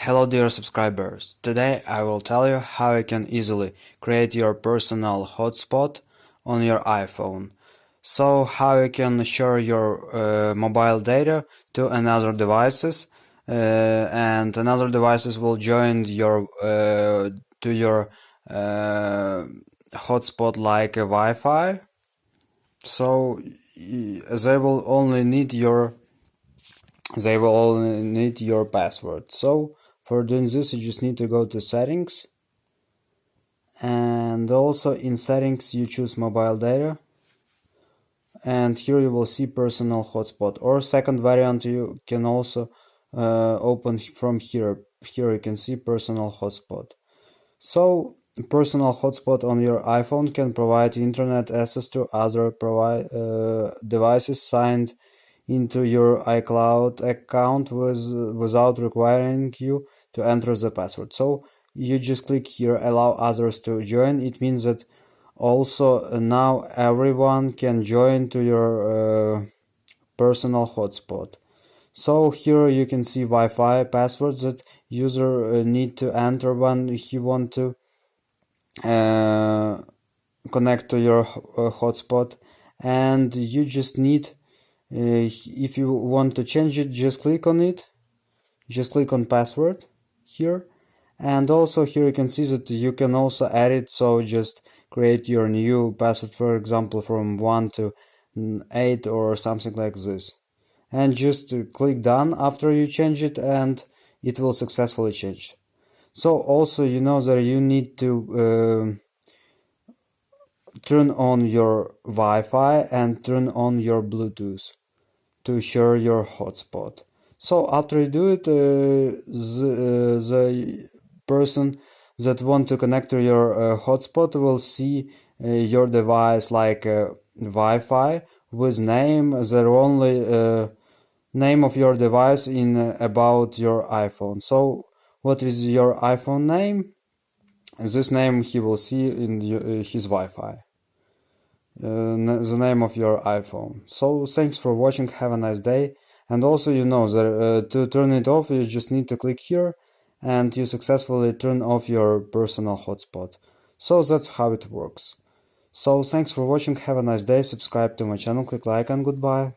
Hello dear subscribers, today I will tell you how you can easily create your personal hotspot on your iPhone. So how you can share your mobile data to another devices and another devices will join your to your hotspot like a Wi-Fi. So they will only need your password. So for doing this, you just need to go to settings, and also in settings you choose mobile data, and here you will see personal hotspot, or second variant you can also open from here. Here you can see personal hotspot. So personal hotspot on your iPhone can provide internet access to other devices signed into your iCloud account without requiring you to enter the password. So you just click here, allow others to join. It means that also now everyone can join to your personal hotspot. So here you can see Wi-Fi passwords that user need to enter when he want to connect to your hotspot, and you just need if you want to change it, just click on it, just click on password here, and also here you can see that you can also add it. So just create your new password, for example from 1 to 8 or something like this, and just click done after you change it, and it will successfully change. So also you know that you need to turn on your Wi-Fi and turn on your Bluetooth to share your hotspot. So after you do it, the person that want to connect to your hotspot will see your device like Wi-Fi with name, the only name of your device in about your iPhone. So what is your iPhone name? This name he will see in his Wi-Fi. The name of your iPhone. So thanks for watching, have a nice day. And also you know that to turn it off you just need to click here and you successfully turn off your personal hotspot. So that's how it works. So thanks for watching, have a nice day, subscribe to my channel, click like, and goodbye.